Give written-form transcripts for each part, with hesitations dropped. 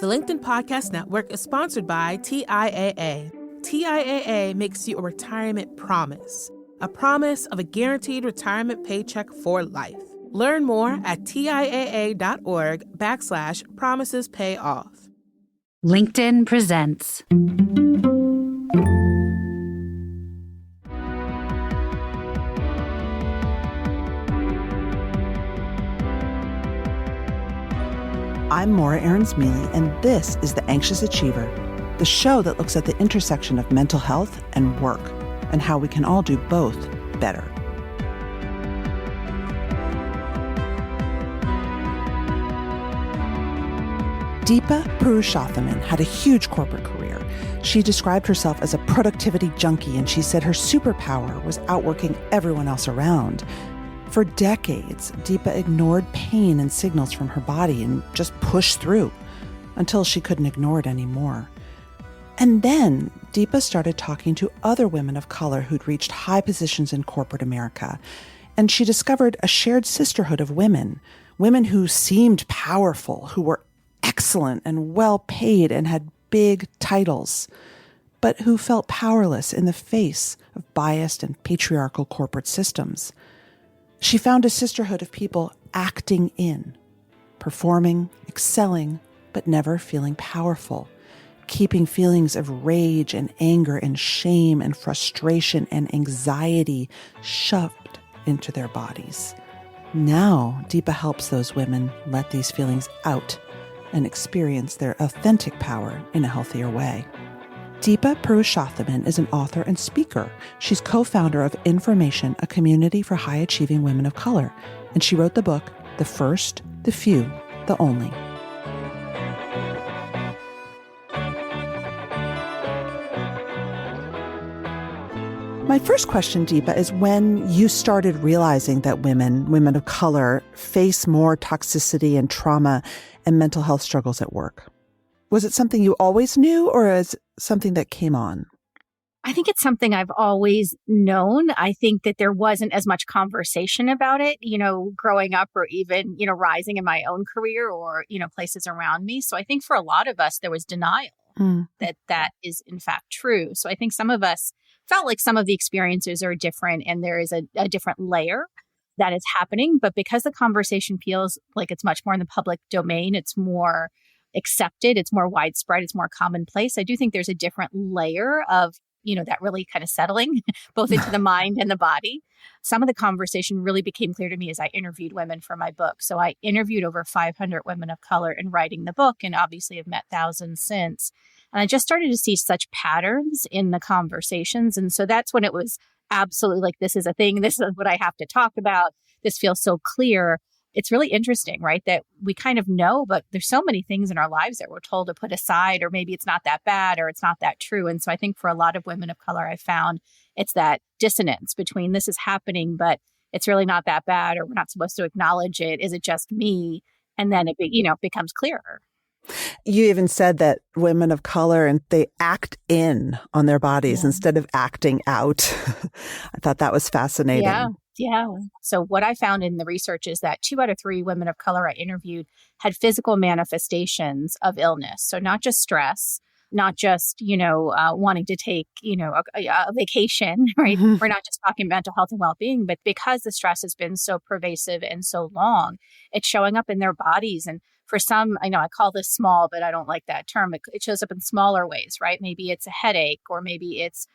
The LinkedIn Podcast Network is sponsored by TIAA. TIAA makes you a retirement promise, a promise of a guaranteed retirement paycheck for life. Learn more at TIAA.org/promisespayoff. LinkedIn presents. I'm Maura Aarons-Mele, and this is The Anxious Achiever, the show that looks at the intersection of mental health and work, and how we can all do both better. Deepa Purushothaman had a huge corporate career. She described herself as a productivity junkie, and she said her superpower was outworking everyone else around. For decades, Deepa ignored pain and signals from her body and just pushed through until she couldn't ignore it anymore. And then Deepa started talking to other women of color who'd reached high positions in corporate America, and she discovered a shared sisterhood of women who seemed powerful, who were excellent and well paid and had big titles, but who felt powerless in the face of biased and patriarchal corporate systems. She found a sisterhood of people acting in, performing, excelling, but never feeling powerful, keeping feelings of rage and anger and shame and frustration and anxiety shoved into their bodies. Now, Deepa helps those women let these feelings out and experience their authentic power in a healthier way. Deepa Purushothaman is an author and speaker. She's co-founder of Information, a community for high-achieving women of color, and she wrote the book, The First, The Few, The Only. My first question, Deepa, is when you started realizing that women of color, face more toxicity and trauma and mental health struggles at work. Was it something you always knew, or is it something that came on? I think it's something I've always known. I think that there wasn't as much conversation about it, growing up or even, rising in my own career or, places around me. So I think for a lot of us, there was denial that is in fact true. So I think some of us felt like some of the experiences are different and there is a different layer that is happening. But because the conversation feels like it's much more in the public domain, it's more accepted, it's more widespread, it's more commonplace. I do think there's a different layer of, that really kind of settling both into the mind and the body. Some of the conversation really became clear to me as I interviewed women for my book. So I interviewed over 500 women of color in writing the book, and obviously have met thousands since. And I just started to see such patterns in the conversations. And so that's when it was absolutely like, this is a thing. This is what I have to talk about. This feels so clear. It's really interesting, right? That we kind of know, but there's so many things in our lives that we're told to put aside, or maybe it's not that bad, or it's not that true. And so I think for a lot of women of color, I found it's that dissonance between this is happening, but it's really not that bad, or we're not supposed to acknowledge it. Is it just me? And then it becomes clearer. You even said that women of color, and they act in on their bodies instead of acting out. I thought that was fascinating. Yeah. So what I found in the research is that 2 out of 3 women of color I interviewed had physical manifestations of illness. So not just stress, not just, wanting to take, a vacation, right? Mm-hmm. We're not just talking mental health and well-being, but because the stress has been so pervasive and so long, it's showing up in their bodies. And for some, I know I call this small, but I don't like that term. It shows up in smaller ways, right? Maybe it's a headache, or maybe it's,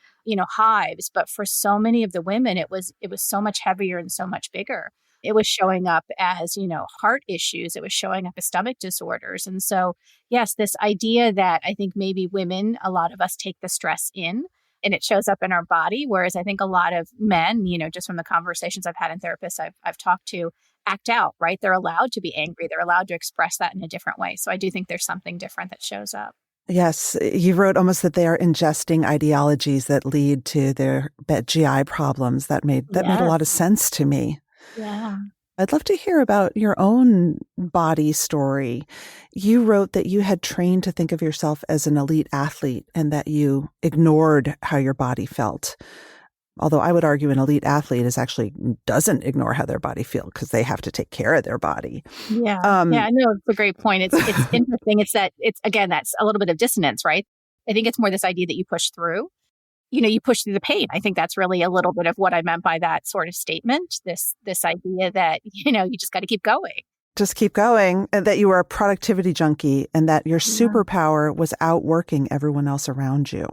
hives. But for so many of the women, it was so much heavier and so much bigger. It was showing up as, heart issues. It was showing up as stomach disorders. And so, yes, this idea that I think maybe women, a lot of us take the stress in and it shows up in our body. Whereas I think a lot of men, just from the conversations I've had in therapists I've talked to, act out, right? They're allowed to be angry. They're allowed to express that in a different way. So I do think there's something different that shows up. Yes, you wrote almost that they are ingesting ideologies that lead to their GI problems. That made a lot of sense to me. Yeah. I'd love to hear about your own body story. You wrote that you had trained to think of yourself as an elite athlete and that you ignored how your body felt. Although I would argue an elite athlete doesn't ignore how their body feels because they have to take care of their body. Yeah. Yeah, I know it's a great point. It's interesting. Again, that's a little bit of dissonance, right? I think it's more this idea that you push through. You push through the pain. I think that's really a little bit of what I meant by that sort of statement. This idea that, you just got to keep going. Just keep going, and that you were a productivity junkie and that your superpower was outworking everyone else around you.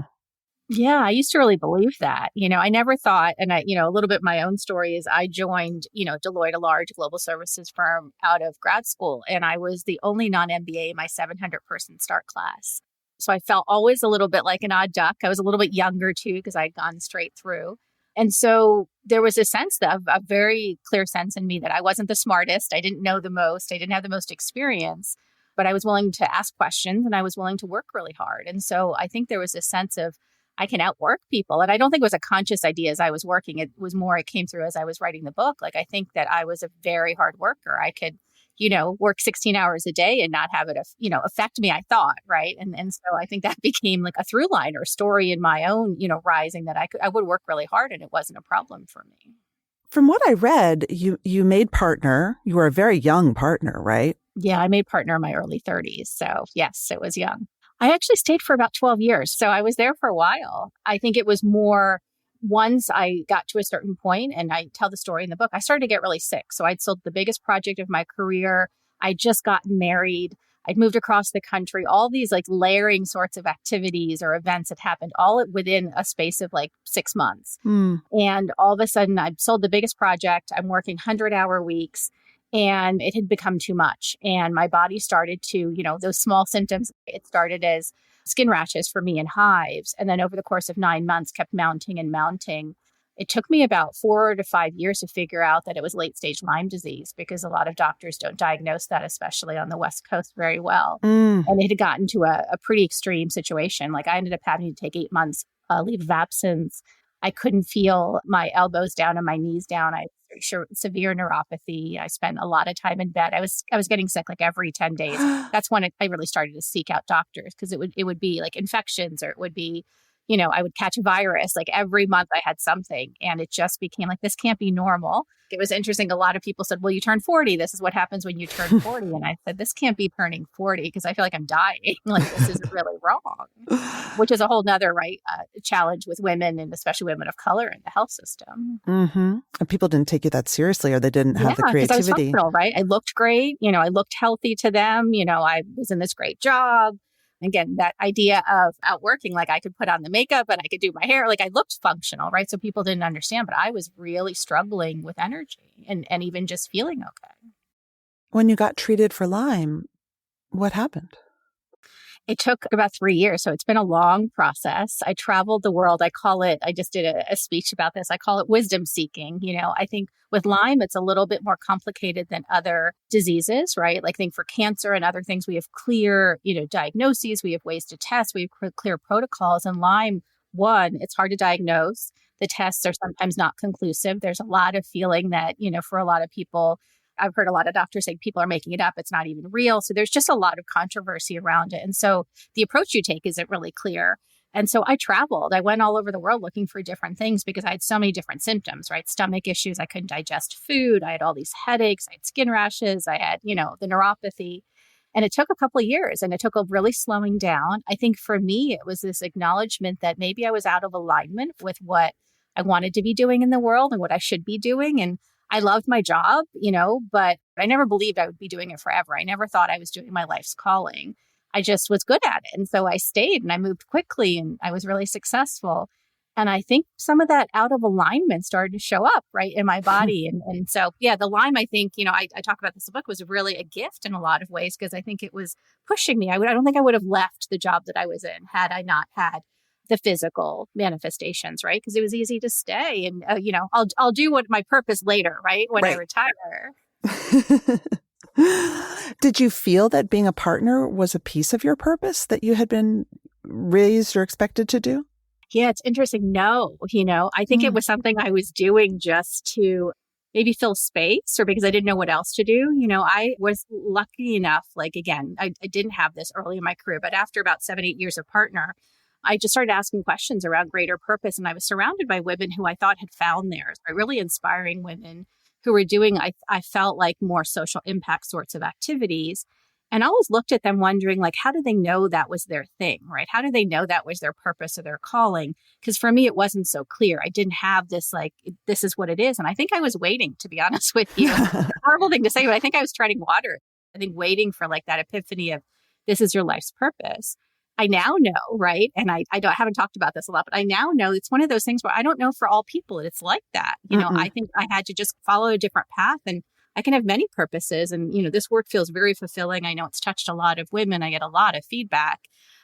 Yeah, I used to really believe that. I never thought, and a little bit my own story is I joined, Deloitte, a large global services firm out of grad school, and I was the only non-MBA in my 700-person start class. So I felt always a little bit like an odd duck. I was a little bit younger too, because I'd gone straight through. And so there was a very clear sense in me that I wasn't the smartest. I didn't know the most. I didn't have the most experience, but I was willing to ask questions and I was willing to work really hard. And so I think there was a sense of I can outwork people. And I don't think it was a conscious idea as I was working. It came through as I was writing the book. Like, I think that I was a very hard worker. I could, work 16 hours a day and not have it, affect me, I thought. Right. And so I think that became like a through line or story in my own, rising, that I would work really hard and it wasn't a problem for me. From what I read, you made partner. You were a very young partner, right? Yeah, I made partner in my early 30s. So yes, it was young. I actually stayed for about 12 years. So I was there for a while. I think it was more once I got to a certain point, and I tell the story in the book, I started to get really sick. So I'd sold the biggest project of my career. I'd just gotten married. I'd moved across the country. All these like layering sorts of activities or events had happened all within a space of like 6 months. And all of a sudden I'd sold the biggest project. I'm working 100-hour weeks. And it had become too much. And my body started to, those small symptoms, it started as skin rashes for me and hives. And then over the course of 9 months, kept mounting and mounting. It took me about 4 to 5 years to figure out that it was late stage Lyme disease, because a lot of doctors don't diagnose that, especially on the West Coast, very well. And it had gotten to a pretty extreme situation. Like, I ended up having to take 8 months leave of absence. I couldn't feel my elbows down and my knees down. I had severe neuropathy. I spent a lot of time in bed. I was getting sick like every 10 days. That's when I really started to seek out doctors, because it would be like infections, or it would be, I would catch a virus. Like every month I had something, and it just became like, this can't be normal. It was interesting. A lot of people said, well, you turn 40. This is what happens when you turn 40. And I said, this can't be turning 40, because I feel like I'm dying. Like, this is really wrong, which is a whole nother challenge with women, and especially women of color in the health system. And people didn't take you that seriously, or they didn't have the creativity. I was functional, right? I looked great. I looked healthy to them. I was in this great job. Again, that idea of outworking, like I could put on the makeup and I could do my hair, like I looked functional, right? So people didn't understand, but I was really struggling with energy and even just feeling okay. When you got treated for Lyme, what happened? It took about 3 years. So it's been a long process. I traveled the world. I just did a speech about this. I call it wisdom seeking. I think with Lyme, it's a little bit more complicated than other diseases, right? Like, think for cancer and other things, we have clear, diagnoses, we have ways to test, we have clear protocols. And Lyme, it's hard to diagnose. The tests are sometimes not conclusive. There's a lot of feeling that, for a lot of people, I've heard a lot of doctors say people are making it up. It's not even real. So there's just a lot of controversy around it. And so the approach you take isn't really clear. And so I traveled. I went all over the world looking for different things, because I had so many different symptoms, right? Stomach issues. I couldn't digest food. I had all these headaches. I had skin rashes. I had, the neuropathy. And it took a couple of years, and it took a really slowing down. I think for me, it was this acknowledgement that maybe I was out of alignment with what I wanted to be doing in the world and what I should be doing. And I loved my job, but I never believed I would be doing it forever. I never thought I was doing my life's calling. I just was good at it. And so I stayed and I moved quickly and I was really successful. And I think some of that out of alignment started to show up right in my body. And so, yeah, the Lyme, I think, I talk about this in the book, was really a gift in a lot of ways, because I think it was pushing me. I don't think I would have left the job that I was in had I not had the physical manifestations, right? Because it was easy to stay, and I'll do what my purpose later, right? When I retire. Did you feel that being a partner was a piece of your purpose that you had been raised or expected to do? Yeah, it's interesting. No, I think it was something I was doing just to maybe fill space, or because I didn't know what else to do. I was lucky enough, like, again, I didn't have this early in my career, but after about 7-8 years of partner, I just started asking questions around greater purpose. And I was surrounded by women who I thought had found theirs, by really inspiring women who were doing, I felt like, more social impact sorts of activities. And I always looked at them wondering, like, how do they know that was their thing, right? How do they know that was their purpose or their calling? Because for me, it wasn't so clear. I didn't have this, like, this is what it is. And I think I was waiting, to be honest with you. Horrible thing to say, but I think I was treading water. I think waiting for like that epiphany of this is your life's purpose. I now know, right? And I haven't talked about this a lot, but I now know it's one of those things where I don't know for all people it's like that. You know, I think I had to just follow a different path, and I can have many purposes. And, you know, this work feels very fulfilling. I know it's touched a lot of women. I get a lot of feedback,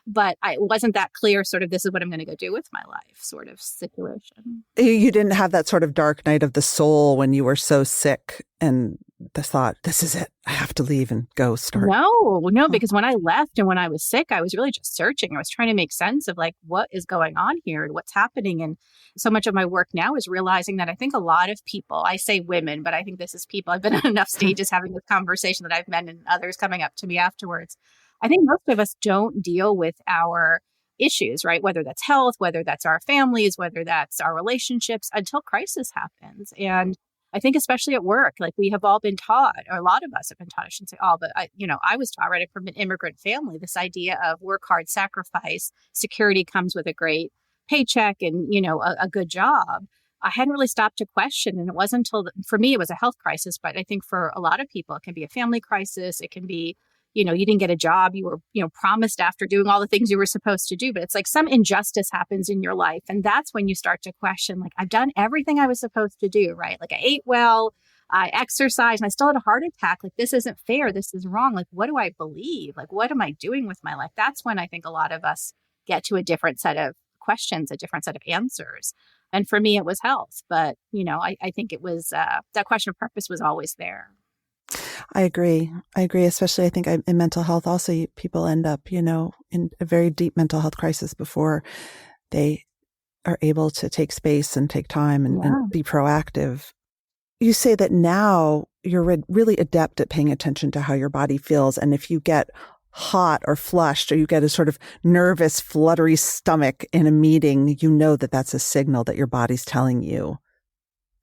but it wasn't that clear sort of, this is what I'm going to go do with my life sort of situation. You didn't have that sort of dark night of the soul when you were so sick and the thought, this is it. I have to leave and go start. No, because when I left and when I was sick, I was really just searching. I was trying to make sense of like, what is going on here and what's happening. And so much of my work now is realizing that I think a lot of people, I say women, but I think this is people. I've been on enough stages having this conversation that I've met and others coming up to me afterwards. I think most of us don't deal with our issues, right? Whether that's health, whether that's our families, whether that's our relationships, until crisis happens. And I think especially at work, like we have all been taught, or a lot of us have been taught, I shouldn't say all, but I was taught right from an immigrant family, this idea of work hard, sacrifice, security comes with a great paycheck and, a good job. I hadn't really stopped to question. And it wasn't until, for me, it was a health crisis, but I think for a lot of people, it can be a family crisis. It can be, you didn't get a job you were, promised after doing all the things you were supposed to do. But it's like some injustice happens in your life. And that's when you start to question, like, I've done everything I was supposed to do, right? Like I ate well, I exercised, and I still had a heart attack. Like, this isn't fair. This is wrong. Like, what do I believe? Like, what am I doing with my life? That's when I think a lot of us get to a different set of questions, a different set of answers. And for me, it was health. But, I think it was that question of purpose was always there. I agree. Especially, I think in mental health, also people end up, in a very deep mental health crisis before they are able to take space and take time and be proactive. You say that now you're really adept at paying attention to how your body feels. And if you get hot or flushed, or you get a sort of nervous, fluttery stomach in a meeting, you know that that's a signal that your body's telling you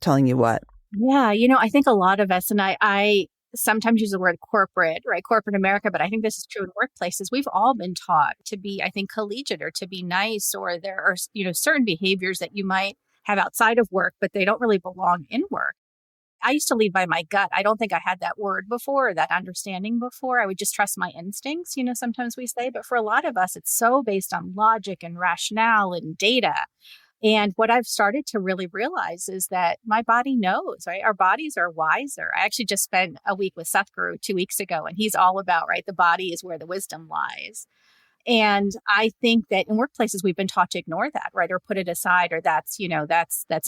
what? Yeah, I think a lot of us, and I sometimes use the word corporate, right? Corporate America, but I think this is true in workplaces. We've all been taught to be, I think, collegiate or to be nice, or there are, certain behaviors that you might have outside of work, but they don't really belong in work. I used to lead by my gut. I don't think I had that word before, or that understanding before. I would just trust my instincts, sometimes we say, but for a lot of us, it's so based on logic and rationale and data. And what I've started to really realize is that my body knows, right? Our bodies are wiser. I actually just spent a week with Satguru 2 weeks ago, and he's all about, right, the body is where the wisdom lies. And I think that in workplaces, we've been taught to ignore that, right? Or put it aside, or that's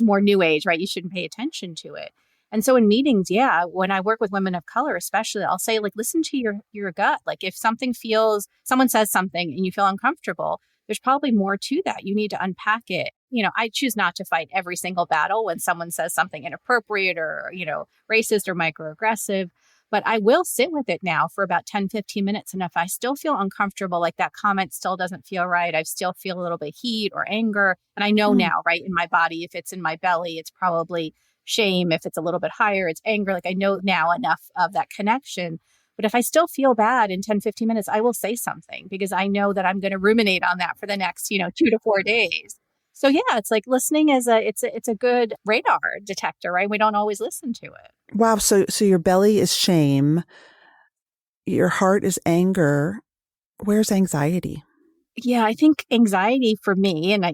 more new age, right? You shouldn't pay attention to it. And so in meetings, when I work with women of color, especially, I'll say, like, listen to your gut. Like, if someone says something and you feel uncomfortable, there's probably more to that. You need to unpack it. I choose not to fight every single battle when someone says something inappropriate or, racist or microaggressive, but I will sit with it now for about 10, 15 minutes. And if I still feel uncomfortable, like that comment still doesn't feel right, I still feel a little bit heat or anger. And I know now, right, in my body, if it's in my belly, it's probably shame. If it's a little bit higher, it's anger. Like, I know now enough of that connection. But if I still feel bad in 10, 15 minutes, I will say something, because I know that I'm going to ruminate on that for the next, 2 to 4 days. So it's like listening is it's a good radar detector, right? We don't always listen to it. Wow. So your belly is shame. Your heart is anger. Where's anxiety? Yeah, I think anxiety for me, and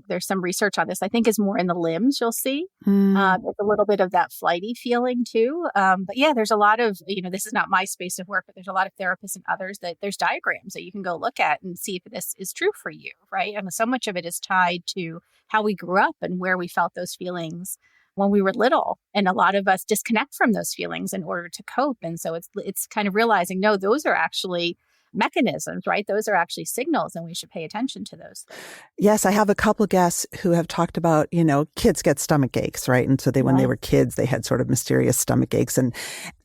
there's some research on this, I think is more in the limbs, you'll see. There's a little bit of that flighty feeling too. But there's a lot of, this is not my space of work, but there's a lot of therapists and others that there's diagrams that you can go look at and see if this is true for you, right? And so much of it is tied to how we grew up and where we felt those feelings when we were little. And a lot of us disconnect from those feelings in order to cope. And so it's kind of realizing, no, those are actually mechanisms, right? Those are actually signals, and we should pay attention to those things. Yes, I have a couple guests who have talked about, kids get stomach aches, right? And so when they were kids, they had sort of mysterious stomach aches. And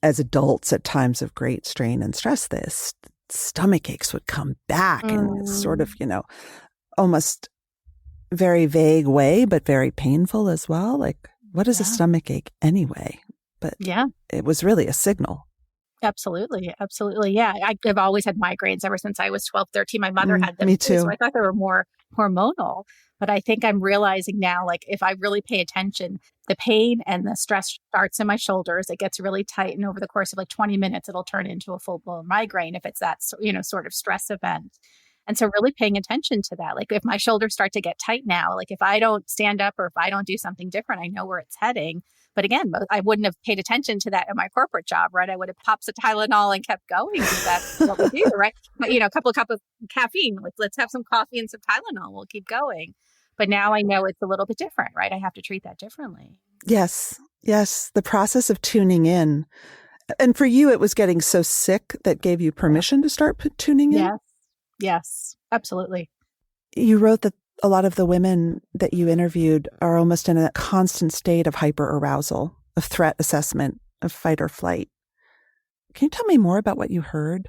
as adults, at times of great strain and stress, this stomach aches would come back. And it's sort of, almost very vague way, but very painful as well. Like, what is a stomach ache anyway? But it was really a signal. Absolutely. Absolutely. Yeah. I've always had migraines ever since I was 12, 13. My mother had them me too. So I thought they were more hormonal. But I think I'm realizing now, like, if I really pay attention, the pain and the stress starts in my shoulders. It gets really tight. And over the course of like 20 minutes, it'll turn into a full blown migraine if it's that, sort of stress event. And so really paying attention to that, like if my shoulders start to get tight now, like if I don't stand up or if I don't do something different, I know where it's heading. But again, I wouldn't have paid attention to that in my corporate job, right? I would have popped some Tylenol and kept going because that's what we do, right? But, a couple of cups of caffeine, like let's have some coffee and some Tylenol. We'll keep going. But now I know it's a little bit different, right? I have to treat that differently. Yes. Yes. The process of tuning in. And for you, it was getting so sick that gave you permission to start tuning in? Yes, absolutely. You wrote that a lot of the women that you interviewed are almost in a constant state of hyperarousal, of threat assessment, of fight or flight. Can you tell me more about what you heard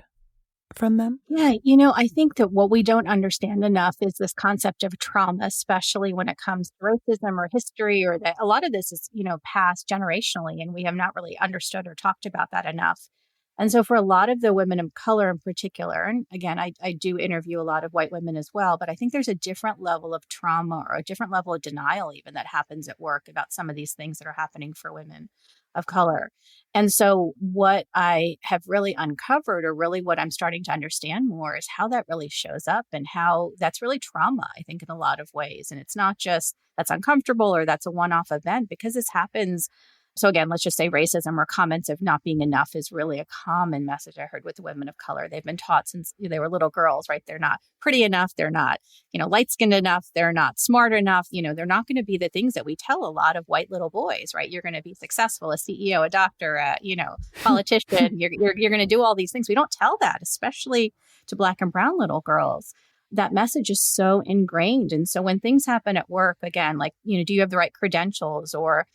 from them? Yeah, I think that what we don't understand enough is this concept of trauma, especially when it comes to racism or history, or that a lot of this is, passed generationally, and we have not really understood or talked about that enough. And so for a lot of the women of color in particular, and again, I do interview a lot of white women as well, but I think there's a different level of trauma or a different level of denial even that happens at work about some of these things that are happening for women of color. And so what I have really uncovered, or really what I'm starting to understand more, is how that really shows up and how that's really trauma, I think, in a lot of ways. And it's not just that's uncomfortable or that's a one-off event, because this happens. So again, let's just say racism or comments of not being enough is really a common message I heard with women of color. They've been taught since they were little girls, right? They're not pretty enough. They're not, light-skinned enough. They're not smart enough. They're not going to be the things that we tell a lot of white little boys, right? You're going to be successful, a CEO, a doctor, a, politician. You're going to do all these things. We don't tell that, especially to Black and brown little girls. That message is so ingrained. And so when things happen at work, again, like, do you have the right credentials? Or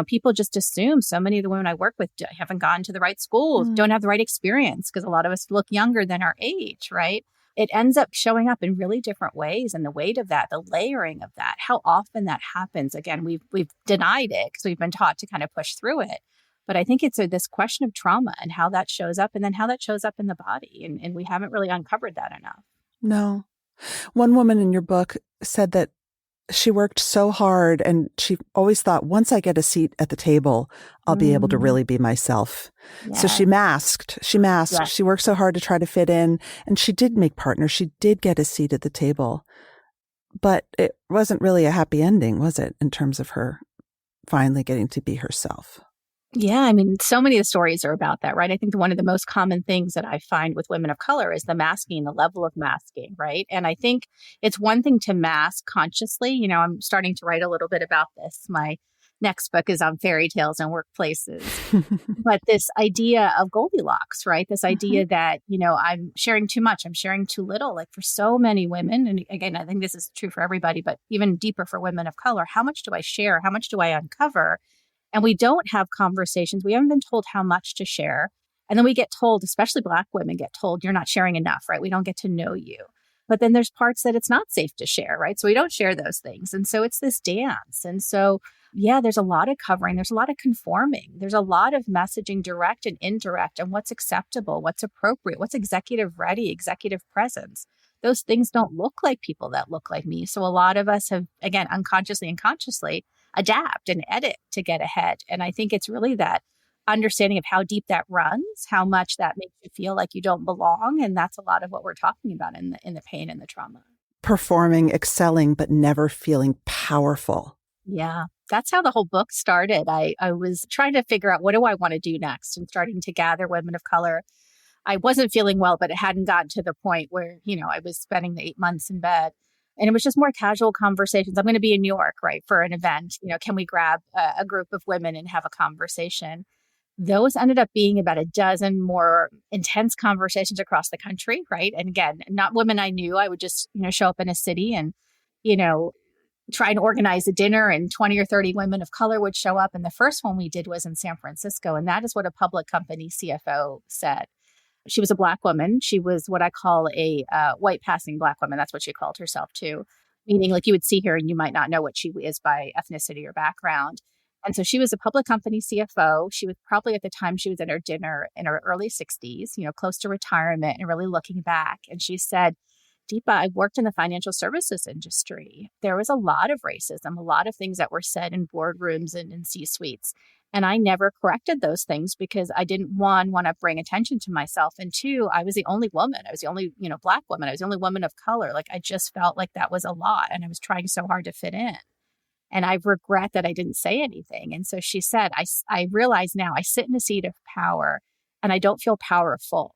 people just assume, so many of the women I work with haven't gone to the right schools, don't have the right experience, because a lot of us look younger than our age, right? It ends up showing up in really different ways. And the weight of that, the layering of that, how often that happens. Again, we've denied it because we've been taught to kind of push through it. But I think it's this question of trauma and how that shows up, and then how that shows up in the body. And we haven't really uncovered that enough. No. One woman in your book said that she worked so hard and she always thought, once I get a seat at the table, I'll be able to really be myself. Yeah. So she masked. Yeah. She worked so hard to try to fit in, and she did make partners. She did get a seat at the table, but it wasn't really a happy ending, was it, in terms of her finally getting to be herself? Yeah, I mean, so many of the stories are about that, right? I think one of the most common things that I find with women of color is the masking, the level of masking, right? And I think it's one thing to mask consciously. I'm starting to write a little bit about this. My next book is on fairy tales and workplaces. But this idea of Goldilocks, right? This idea that, I'm sharing too much, I'm sharing too little. Like for so many women, and again, I think this is true for everybody, but even deeper for women of color, how much do I share? How much do I uncover? And we don't have conversations. We haven't been told how much to share. And then we get told, especially Black women get told, you're not sharing enough, right? We don't get to know you. But then there's parts that it's not safe to share, right? So we don't share those things. And so it's this dance. And so, yeah, there's a lot of covering. There's a lot of conforming. There's a lot of messaging, direct and indirect, and what's acceptable, what's appropriate, what's executive ready, executive presence. Those things don't look like people that look like me. So a lot of us have, again, unconsciously and consciously adapt and edit to get ahead. And I think it's really that understanding of how deep that runs, how much that makes you feel like you don't belong. And that's a lot of what we're talking about in the pain and the trauma. Performing, excelling, but never feeling powerful. Yeah, that's how the whole book started. I was trying to figure out, what do I want to do next, and starting to gather women of color. I wasn't feeling well, but it hadn't gotten to the point where, I was spending the 8 months in bed. And it was just more casual conversations. I'm going to be in New York, right, for an event. Can we grab a group of women and have a conversation? Those ended up being about a dozen more intense conversations across the country, right? And again, not women I knew. I would just, show up in a city and, try and organize a dinner, and 20 or 30 women of color would show up. And the first one we did was in San Francisco. And that is what a public company CFO said. She was a Black woman. She was what I call a white passing Black woman. That's what she called herself too. meaning like you would see her and you might not know what she is by ethnicity or background. And so she was a public company CFO. She was probably at the time she was at her dinner in her early 60s, close to retirement and really looking back. And she said, Deepa, I worked in the financial services industry. There was a lot of racism, a lot of things that were said in boardrooms and in C-suites. And I never corrected those things because I didn't, one, want to bring attention to myself. And two, I was the only woman. I was the only, Black woman. I was the only woman of color. Like I just felt like that was a lot. And I was trying so hard to fit in. And I regret that I didn't say anything. And so she said, I realize now I sit in a seat of power and I don't feel powerful.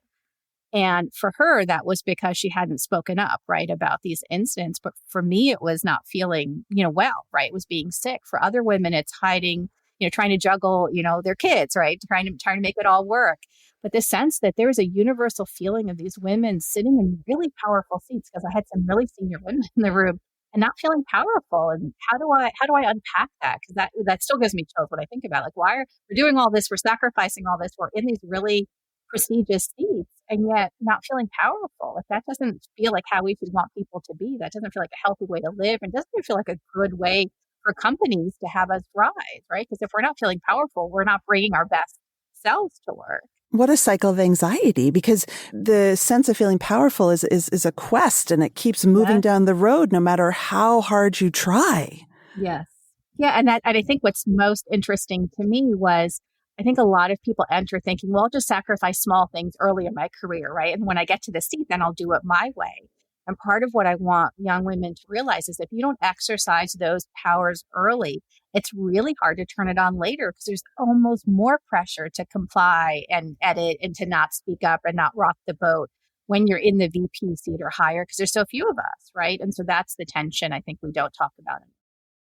And for her, that was because she hadn't spoken up, right, about these incidents. But for me, it was not feeling, well, right? It was being sick. For other women, it's hiding, trying to juggle, their kids, right? Trying to make it all work. But the sense that there was a universal feeling of these women sitting in really powerful seats, because I had some really senior women in the room and not feeling powerful. And how do I unpack that? Because that still gives me chills when I think about it. Like, why are we doing all this? We're sacrificing all this. We're in these really prestigious seats and yet not feeling powerful. If that doesn't feel like how we should want people to be, that doesn't feel like a healthy way to live and doesn't feel like a good way for companies to have us thrive, right? Because if we're not feeling powerful, we're not bringing our best selves to work. What a cycle of anxiety, because the sense of feeling powerful is a quest and it keeps moving down the road no matter how hard you try. Yes. Yeah. And I think what's most interesting to me was I think a lot of people enter thinking, well, I'll just sacrifice small things early in my career, right? And when I get to the seat, then I'll do it my way. And part of what I want young women to realize is if you don't exercise those powers early, it's really hard to turn it on later because there's almost more pressure to comply and edit and to not speak up and not rock the boat when you're in the VP seat or higher because there's so few of us, right? And so that's the tension I think we don't talk about.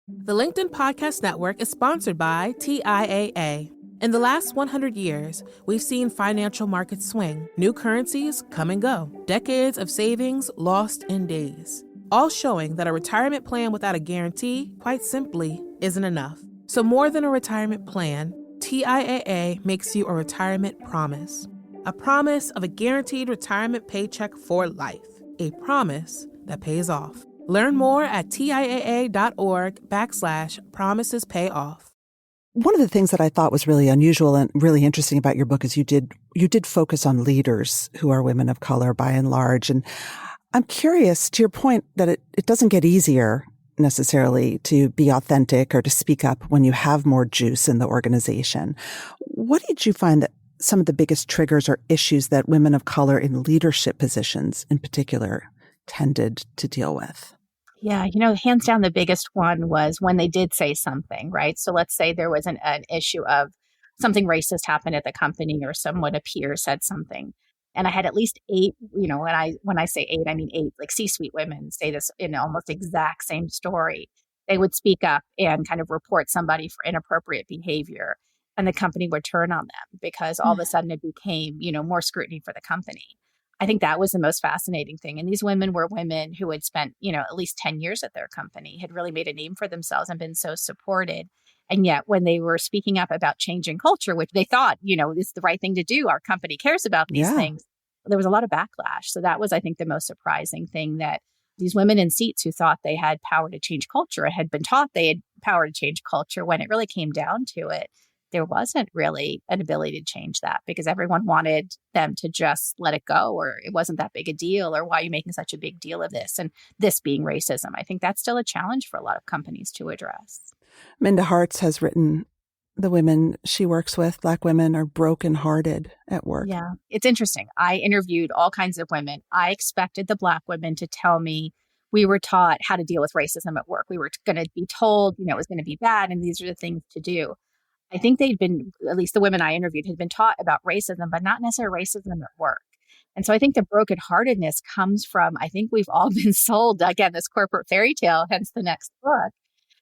The LinkedIn Podcast Network is sponsored by TIAA. In the last 100 years, we've seen financial markets swing, new currencies come and go, decades of savings lost in days, all showing that a retirement plan without a guarantee, quite simply, isn't enough. So more than a retirement plan, TIAA makes you a retirement promise. A promise of a guaranteed retirement paycheck for life. A promise that pays off. Learn more at TIAA.org/promisespayoff. One of the things that I thought was really unusual and really interesting about your book is you did focus on leaders who are women of color by and large. And I'm curious, to your point, that it doesn't get easier necessarily to be authentic or to speak up when you have more juice in the organization. What did you find that some of the biggest triggers or issues that women of color in leadership positions in particular tended to deal with? Yeah, hands down, the biggest one was when they did say something, right? So let's say there was an issue of something racist happened at the company or someone, a peer said something. And I had at least 8, when I say 8, I mean 8, like C-suite women say this in almost exact same story. They would speak up and kind of report somebody for inappropriate behavior. And the company would turn on them because all of a sudden it became, more scrutiny for the company. I think that was the most fascinating thing. And these women were women who had spent, at least 10 years at their company, had really made a name for themselves and been so supported. And yet when they were speaking up about changing culture, which they thought, is the right thing to do, our company cares about these things, there was a lot of backlash. So that was, I think, the most surprising thing, that these women in seats who thought they had power to change culture and had been taught they had power to change culture, when it really came down to it, there wasn't really an ability to change that because everyone wanted them to just let it go, or it wasn't that big a deal, or why are you making such a big deal of this? And this being racism, I think that's still a challenge for a lot of companies to address. Minda Harts has written, the women she works with, Black women, are brokenhearted at work. Yeah, it's interesting. I interviewed all kinds of women. I expected the Black women to tell me we were taught how to deal with racism at work. We were going to be told, it was going to be bad, and these are the things to do. I think they'd been, at least the women I interviewed, had been taught about racism, but not necessarily racism at work. And so I think the brokenheartedness comes from, I think we've all been sold, again, this corporate fairy tale, hence the next book,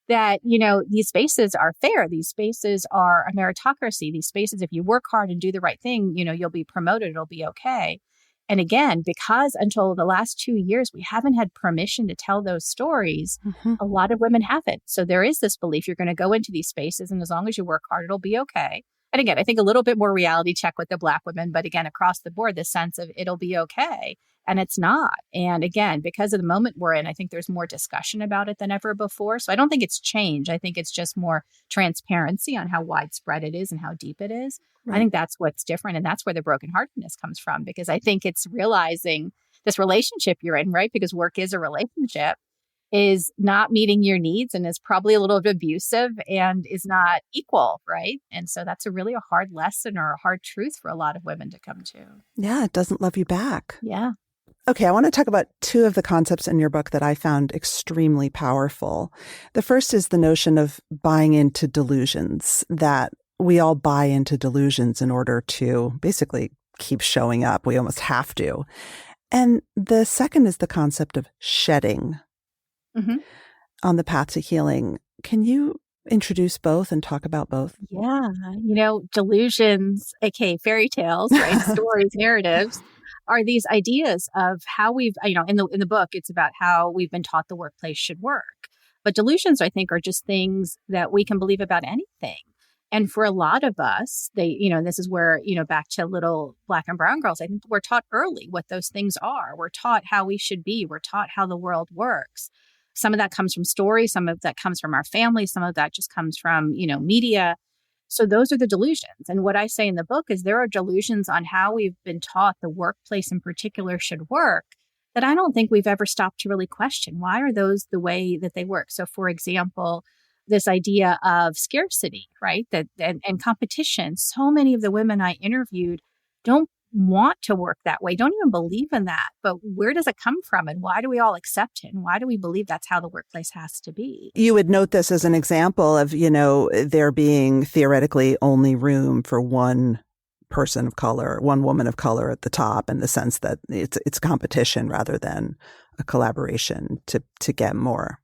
that, these spaces are fair. These spaces are a meritocracy. These spaces, if you work hard and do the right thing, you'll be promoted. It'll be okay. And again, because until the last 2 years, we haven't had permission to tell those stories, a lot of women haven't. So there is this belief you're going to go into these spaces, and as long as you work hard, it'll be okay. And again, I think a little bit more reality check with the Black women, but again, across the board, the sense of it'll be okay. And it's not. And again, because of the moment we're in, I think there's more discussion about it than ever before. So I don't think it's change. I think it's just more transparency on how widespread it is and how deep it is. Right. I think that's what's different. And that's where the brokenheartedness comes from, because I think it's realizing this relationship you're in, right? Because work is a relationship, is not meeting your needs and is probably a little bit abusive and is not equal, right? And so that's a hard lesson or a hard truth for a lot of women to come to. Yeah, it doesn't love you back. Yeah. Okay, I want to talk about two of the concepts in your book that I found extremely powerful. The first is the notion of buying into delusions, that we all buy into delusions in order to basically keep showing up. We almost have to. And the second is the concept of shedding on the path to healing. Can you introduce both and talk about both? Yeah. Delusions, aka fairy tales, right? Stories, narratives, are these ideas of how we've, in the book, it's about how we've been taught the workplace should work. But delusions, I think, are just things that we can believe about anything. And for a lot of us, this is where, back to little Black and brown girls, I think we're taught early what those things are. We're taught how we should be. We're taught how the world works. Some of that comes from stories. Some of that comes from our family. Some of that just comes from, media. So those are the delusions. And what I say in the book is there are delusions on how we've been taught the workplace in particular should work that I don't think we've ever stopped to really question. Why are those the way that they work? So for example, this idea of scarcity, right? And competition. So many of the women I interviewed don't want to work that way, don't even believe in that. But where does it come from? And why do we all accept it? And why do we believe that's how the workplace has to be? You would note this as an example of, there being theoretically only room for one person of color, one woman of color at the top, in the sense that it's competition rather than a collaboration to get more.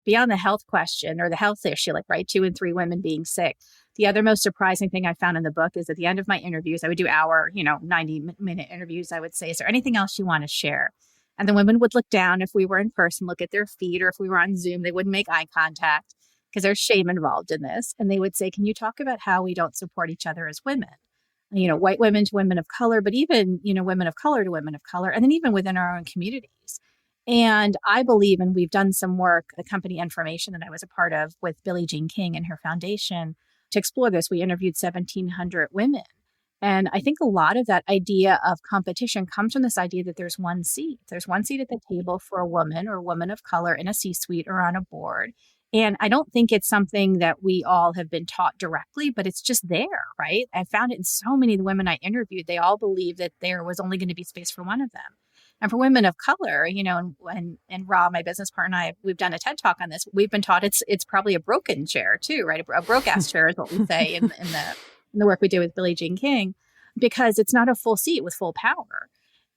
Beyond the health question or the health issue, 2 in 3 women being sick, the other most surprising thing I found in the book is at the end of my interviews, I would do 90-minute interviews. I would say, is there anything else you want to share? And the women would look down if we were in person, look at their feet, or if we were on Zoom, they wouldn't make eye contact because there's shame involved in this. And they would say, can you talk about how we don't support each other as women? White women to women of color, but even, women of color to women of color, and then even within our own communities. And I believe, and we've done some work, the company Information that I was a part of with Billie Jean King and her foundation to explore this. We interviewed 1,700 women. And I think a lot of that idea of competition comes from this idea that there's one seat. There's one seat at the table for a woman or a woman of color in a C-suite or on a board. And I don't think it's something that we all have been taught directly, but it's just there, right? I found it in so many of the women I interviewed. They all believed that there was only going to be space for one of them. And for women of color, and Ra, my business partner, and I, we've done a TED Talk on this. We've been taught it's probably a broken chair too, right? A broke-ass chair is what we say in the work we do with Billie Jean King, because it's not a full seat with full power.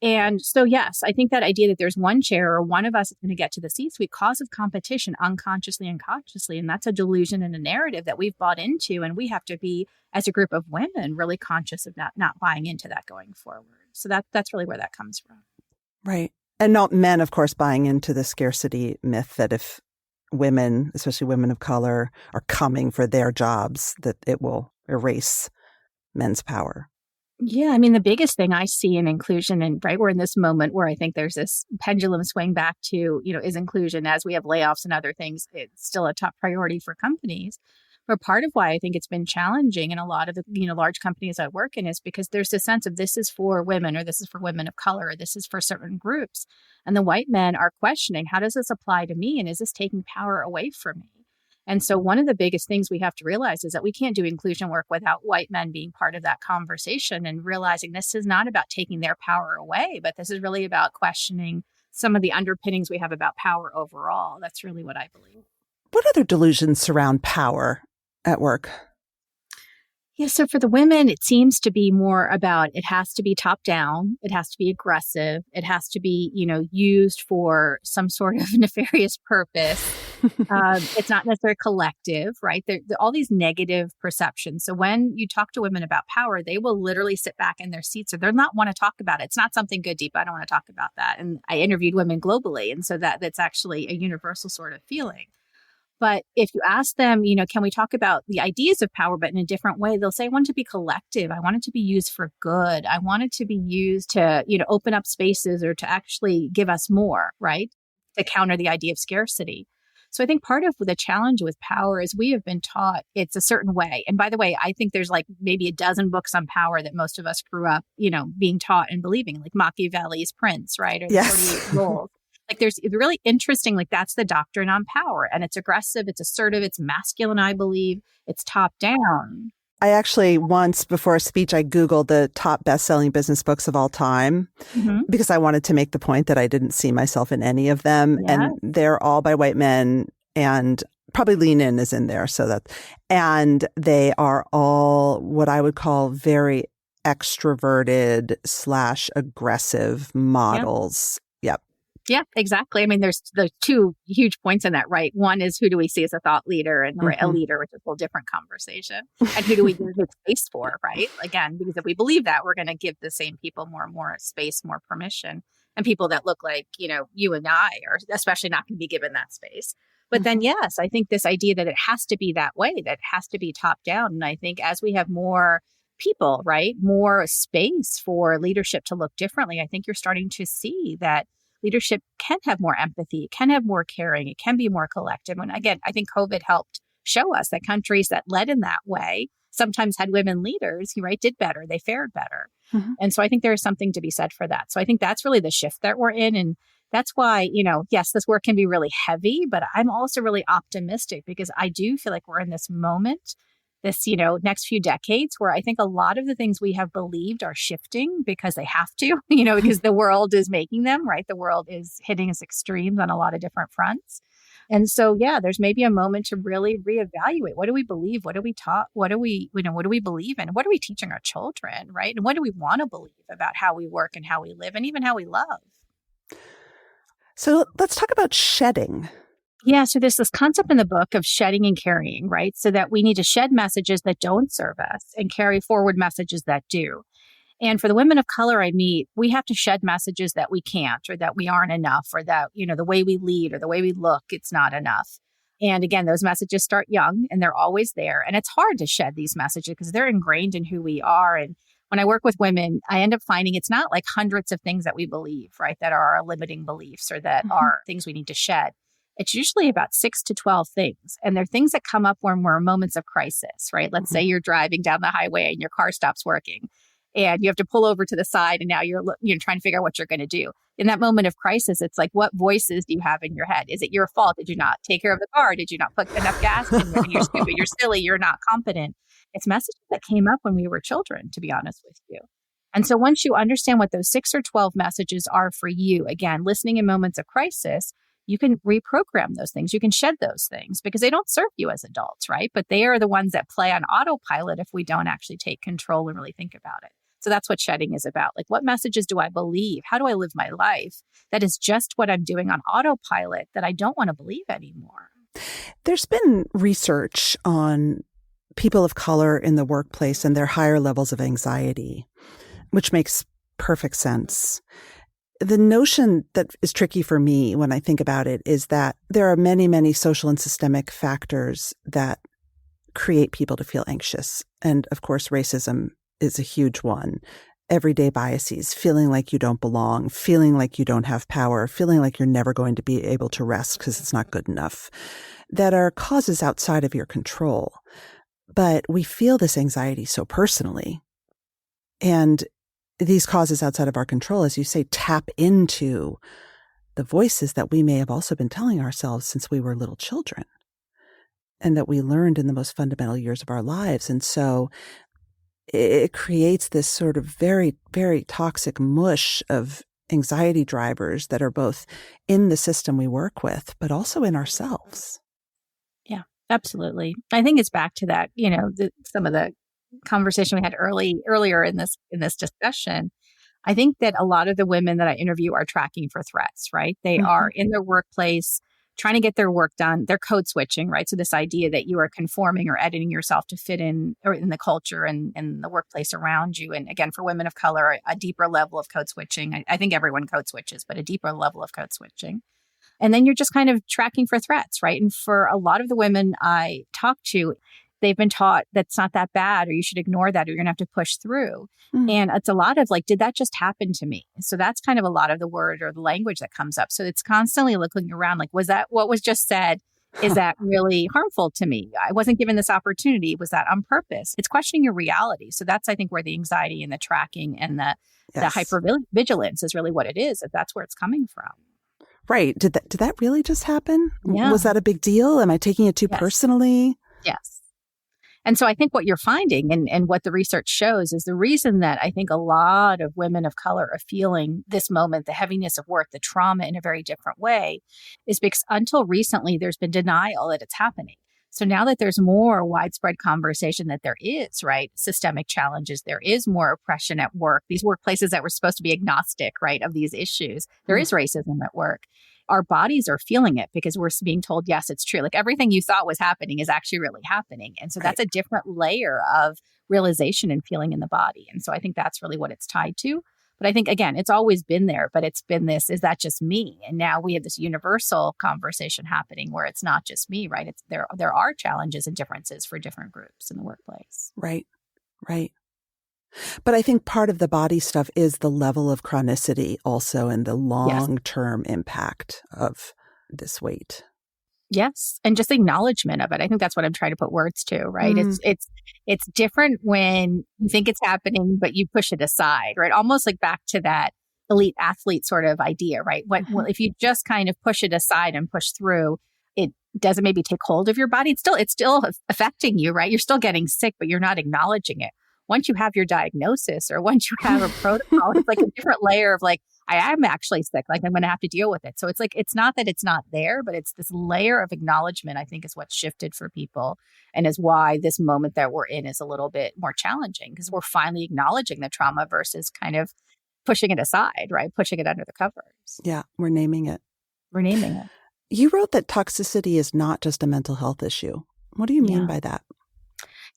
And so, yes, I think that idea that there's one chair or one of us is going to get to the C-suite cause of competition unconsciously and consciously. And that's a delusion and a narrative that we've bought into. And we have to be, as a group of women, really conscious of not buying into that going forward. So that's really where that comes from. Right. And not men, of course, buying into the scarcity myth that if women, especially women of color, are coming for their jobs, that it will erase men's power. Yeah, the biggest thing I see in inclusion, and right, we're in this moment where I think there's this pendulum swing back to, is inclusion as we have layoffs and other things. It's still a top priority for companies. But part of why I think it's been challenging in a lot of the, large companies I work in is because there's a sense of this is for women, or this is for women of color, or this is for certain groups. And the white men are questioning, how does this apply to me? And is this taking power away from me? And so one of the biggest things we have to realize is that we can't do inclusion work without white men being part of that conversation and realizing this is not about taking their power away, but this is really about questioning some of the underpinnings we have about power overall. That's really what I believe. What other delusions surround power at work? Yeah, so for the women, it seems to be more about it has to be top down. It has to be aggressive. It has to be, used for some sort of nefarious purpose. It's not necessarily collective, right? There all these negative perceptions. So when you talk to women about power, they will literally sit back in their seats or they'll not want to talk about it. It's not something good, Deepa. I don't want to talk about that. And I interviewed women globally. And so that's actually a universal sort of feeling. But if you ask them, can we talk about the ideas of power, but in a different way, they'll say, I want it to be collective. I want it to be used for good. I want it to be used to, open up spaces or to actually give us more, right? To counter the idea of scarcity. So I think part of the challenge with power is we have been taught it's a certain way. And by the way, I think there's like maybe a dozen books on power that most of us grew up, being taught and believing, like Machiavelli's Prince, right? Or the Yes. 48 Rules. Like it's really interesting, like that's the doctrine on power. And it's aggressive, it's assertive, it's masculine, I believe. It's top down. I actually once before a speech, I Googled the top best-selling business books of all time because I wanted to make the point that I didn't see myself in any of them. Yeah. And they're all by white men, and probably Lean In is in there. And they are all what I would call very extroverted / aggressive models. Yep. Yeah, exactly. I mean, there's two huge points in that, right? One is who do we see as a thought leader and a leader, which is a whole different conversation. And who do we give space for, right? Again, because if we believe that, we're going to give the same people more and more space, more permission. And people that look like, you and I are especially not going to be given that space. But then, yes, I think this idea that it has to be that way, that it has to be top down. And I think as we have more people, right, more space for leadership to look differently, I think you're starting to see that leadership can have more empathy, it can have more caring, it can be more collective. And again, I think COVID helped show us that countries that led in that way sometimes had women leaders who, right, did better, they fared better. And so I think there is something to be said for that. So I think that's really the shift that we're in. And that's why, yes, this work can be really heavy, but I'm also really optimistic because I do feel like we're in this moment, this, next few decades where I think a lot of the things we have believed are shifting because they have to, because the world is making them, right? The world is hitting its extremes on a lot of different fronts. And so, yeah, there's maybe a moment to really reevaluate. What do we believe? What are we taught? What do we believe in? What are we teaching our children, right? And what do we want to believe about how we work and how we live and even how we love? So let's talk about shedding. Yeah, so there's this concept in the book of shedding and carrying, right? So that we need to shed messages that don't serve us and carry forward messages that do. And for the women of color I meet, we have to shed messages that we can't or that we aren't enough or that, the way we lead or the way we look, it's not enough. And again, those messages start young and they're always there. And it's hard to shed these messages because they're ingrained in who we are. And when I work with women, I end up finding it's not like hundreds of things that we believe, right, that are our limiting beliefs or that are things we need to shed. It's usually about 6 to 12 things. And they're things that come up when we're in moments of crisis, right? Let's say you're driving down the highway and your car stops working and you have to pull over to the side and now you're trying to figure out what you're going to do. In that moment of crisis, it's like, what voices do you have in your head? Is it your fault? Did you not take care of the car? Did you not put enough gas in there? You're stupid, you're silly, you're not competent. It's messages that came up when we were children, to be honest with you. And so once you understand what those 6 or 12 messages are for you, again, listening in moments of crisis, you can reprogram those things. You can shed those things because they don't serve you as adults, right? But they are the ones that play on autopilot if we don't actually take control and really think about it. So that's what shedding is about. Like, what messages do I believe? How do I live my life? That is just what I'm doing on autopilot that I don't want to believe anymore. There's been research on people of color in the workplace and their higher levels of anxiety, which makes perfect sense. The notion that is tricky for me when I think about it is that there are many, many social and systemic factors that create people to feel anxious. And of course, racism is a huge one. Everyday biases, feeling like you don't belong, feeling like you don't have power, feeling like you're never going to be able to rest because it's not good enough, that are causes outside of your control. But we feel this anxiety so personally. And these causes outside of our control, as you say, tap into the voices that we may have also been telling ourselves since we were little children and that we learned in the most fundamental years of our lives. And so it creates this sort of very, very toxic mush of anxiety drivers that are both in the system we work with, but also in ourselves. Yeah, absolutely. I think it's back to that, some of the conversation we had earlier in this discussion. I think that a lot of the women that I interview are tracking for threats, right? They are in their workplace trying to get their work done. They're code switching, right? So this idea that you are conforming or editing yourself to fit in or in the culture and the workplace around you. And again, for women of color, a deeper level of code switching. I think everyone code switches, but a deeper level of code switching. And then you're just kind of tracking for threats, right? And for a lot of the women I talk to, they've been taught that's not that bad, or you should ignore that, or you're going to have to push through. And it's a lot of like, did that just happen to me? So that's kind of a lot of the word or the language that comes up. So it's constantly looking around like, was that what was just said? Is that really harmful to me? I wasn't given this opportunity. Was that on purpose? It's questioning your reality. So that's, I think, where the anxiety and the tracking and the hypervigilance is really what it is. If that's where it's coming from. Right. Did that really just happen? Yeah. Was that a big deal? Am I taking it too personally? Yes. And so I think what you're finding and what the research shows is the reason that I think a lot of women of color are feeling this moment, the heaviness of work, the trauma in a very different way, is because until recently, there's been denial that it's happening. So now that there's more widespread conversation that there is, right, systemic challenges, there is more oppression at work, these workplaces that were supposed to be agnostic, right, of these issues, there is racism at work. Our bodies are feeling it because we're being told, yes, it's true. Like everything you thought was happening is actually really happening. And so that's a different layer of realization and feeling in the body. And so I think that's really what it's tied to. But I think, again, it's always been there, but it's been this, is that just me? And now we have this universal conversation happening where it's not just me, right? It's there are challenges and differences for different groups in the workplace. Right. Right. But I think part of the body stuff is the level of chronicity also and the long-term impact of this weight. Yes. And just acknowledgement of it. I think that's what I'm trying to put words to, right? It's different when you think it's happening, but you push it aside, right? Almost like back to that elite athlete sort of idea, right? Well, if you just kind of push it aside and push through, it doesn't maybe take hold of your body. It's still affecting you, right? You're still getting sick, but you're not acknowledging it. Once you have your diagnosis or once you have a protocol, it's like a different layer of like, I am actually sick, like I'm going to have to deal with it. So it's like, it's not that it's not there, but it's this layer of acknowledgement, I think, is what's shifted for people and is why this moment that we're in is a little bit more challenging because we're finally acknowledging the trauma versus kind of pushing it aside, right? Pushing it under the covers. Yeah, we're naming it. We're naming it. You wrote that toxicity is not just a mental health issue. What do you mean by that?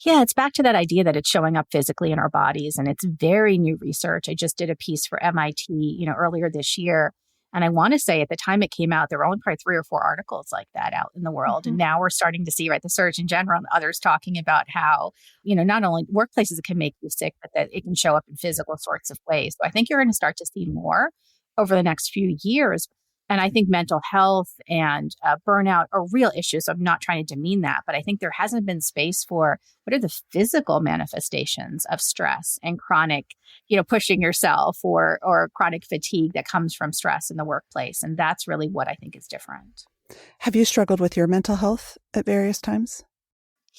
Yeah, it's back to that idea that it's showing up physically in our bodies. And it's very new research. I just did a piece for MIT, earlier this year. And I want to say at the time it came out, there were only probably 3 or 4 articles like that out in the world. And now we're starting to see, right, the Surgeon General and others talking about how, not only workplaces can make you sick, but that it can show up in physical sorts of ways. So I think you're going to start to see more over the next few years. And I think mental health and burnout are real issues. So I'm not trying to demean that, but I think there hasn't been space for what are the physical manifestations of stress and chronic, pushing yourself or chronic fatigue that comes from stress in the workplace. And that's really what I think is different. Have you struggled with your mental health at various times?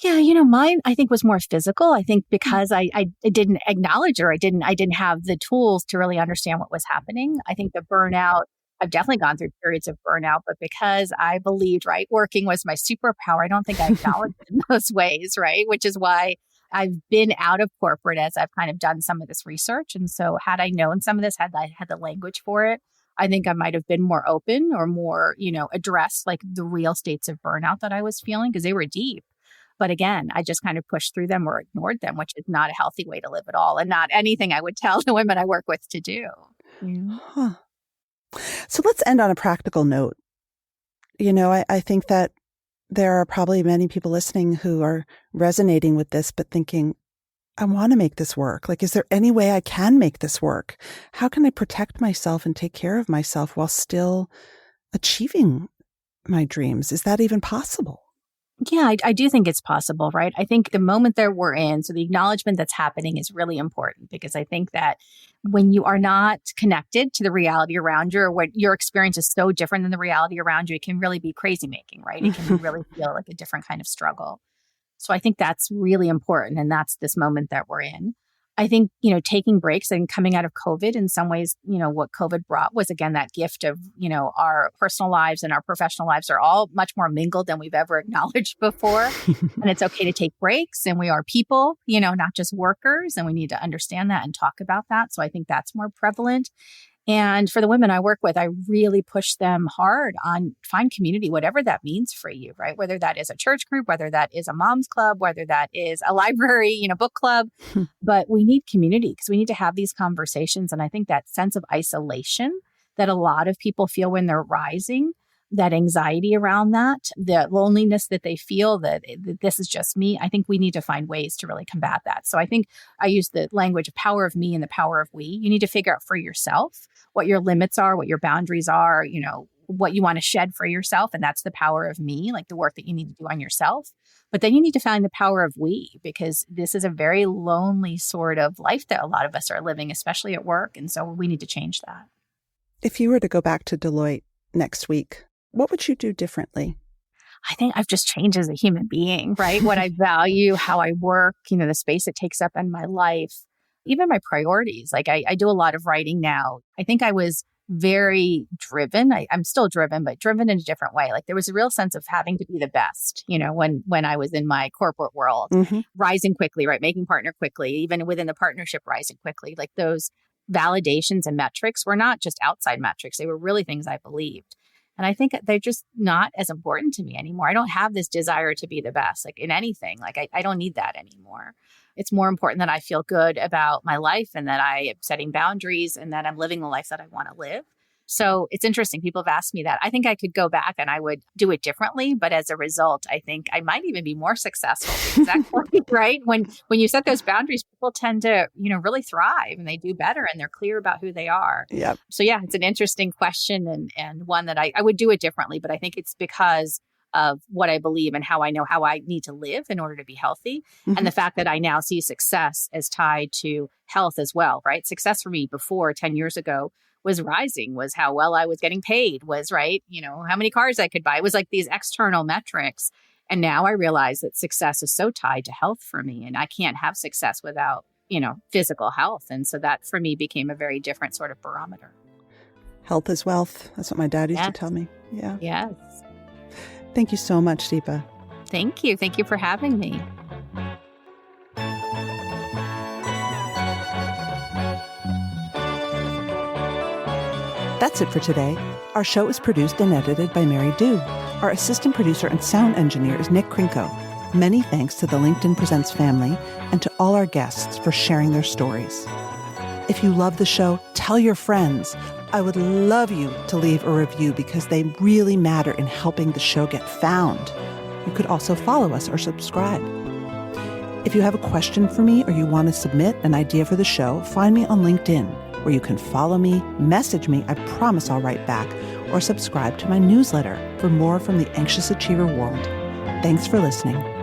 Yeah, mine I think was more physical. I think because I didn't acknowledge or I didn't have the tools to really understand what was happening. I think the burnout, I've definitely gone through periods of burnout, but because I believed, right, working was my superpower, I don't think I acknowledged it in those ways, right? Which is why I've been out of corporate as I've kind of done some of this research. And so had I known some of this, had I had the language for it, I think I might have been more open or more, addressed like the real states of burnout that I was feeling because they were deep. But again, I just kind of pushed through them or ignored them, which is not a healthy way to live at all and not anything I would tell the women I work with to do. Huh. So let's end on a practical note. I think that there are probably many people listening who are resonating with this, but thinking, I want to make this work. Like, is there any way I can make this work? How can I protect myself and take care of myself while still achieving my dreams? Is that even possible? Yeah, I do think it's possible, right? I think the moment that we're in, so the acknowledgement that's happening is really important because I think that when you are not connected to the reality around you or when your experience is so different than the reality around you, it can really be crazy making, right? It can really feel like a different kind of struggle. So I think that's really important. And that's this moment that we're in. I think, taking breaks and coming out of COVID in some ways, what COVID brought was, again, that gift of, our personal lives and our professional lives are all much more mingled than we've ever acknowledged before. And it's okay to take breaks. And we are people, not just workers. And we need to understand that and talk about that. So I think that's more prevalent. And for the women I work with, I really push them hard on find community, whatever that means for you, right? Whether that is a church group, whether that is a mom's club, whether that is a library, book club. But we need community because we need to have these conversations. And I think that sense of isolation that a lot of people feel when they're rising, that anxiety around that, the loneliness that they feel that this is just me. I think we need to find ways to really combat that. So I think I use the language of power of me and the power of we. You need to figure out for yourself what your limits are, what your boundaries are, what you want to shed for yourself. And that's the power of me, like the work that you need to do on yourself. But then you need to find the power of we, because this is a very lonely sort of life that a lot of us are living, especially at work. And so we need to change that. If you were to go back to Deloitte next week, what would you do differently? I think I've just changed as a human being, right? What I value, how I work, the space it takes up in my life, even my priorities. Like I do a lot of writing now. I think I was very driven. I'm still driven, but driven in a different way. Like there was a real sense of having to be the best, when I was in my corporate world, rising quickly, right? Making partner quickly, even within the partnership, rising quickly. Like those validations and metrics were not just outside metrics. They were really things I believed. And I think they're just not as important to me anymore. I don't have this desire to be the best, like in anything. Like I don't need that anymore. It's more important that I feel good about my life and that I am setting boundaries and that I'm living the life that I want to live. So it's interesting. People have asked me that. I think I could go back and I would do it differently. But as a result, I think I might even be more successful. Exactly. Right. When you set those boundaries, people tend to, really thrive and they do better and they're clear about who they are. Yep. So yeah, it's an interesting question and one that I would do it differently. But I think it's because of what I believe and how I know how I need to live in order to be healthy. And the fact that I now see success as tied to health as well, right? Success for me before 10 years ago was rising, was how well I was getting paid, was right, how many cars I could buy. It was like these external metrics. And now I realize that success is so tied to health for me. And I can't have success without, physical health. And so that for me became a very different sort of barometer. Health is wealth. That's what my dad used to tell me. Yeah. Yes. Thank you so much, Deepa. Thank you. Thank you for having me. That's it for today. Our show is produced and edited by Mary Dew. Our assistant producer and sound engineer is Nick Krinko. Many thanks to the LinkedIn Presents family and to all our guests for sharing their stories. If you love the show, tell your friends. I would love you to leave a review because they really matter in helping the show get found. You could also follow us or subscribe. If you have a question for me or you want to submit an idea for the show, find me on LinkedIn, where you can follow me, message me, I promise I'll write back, or subscribe to my newsletter for more from the anxious achiever world. Thanks for listening.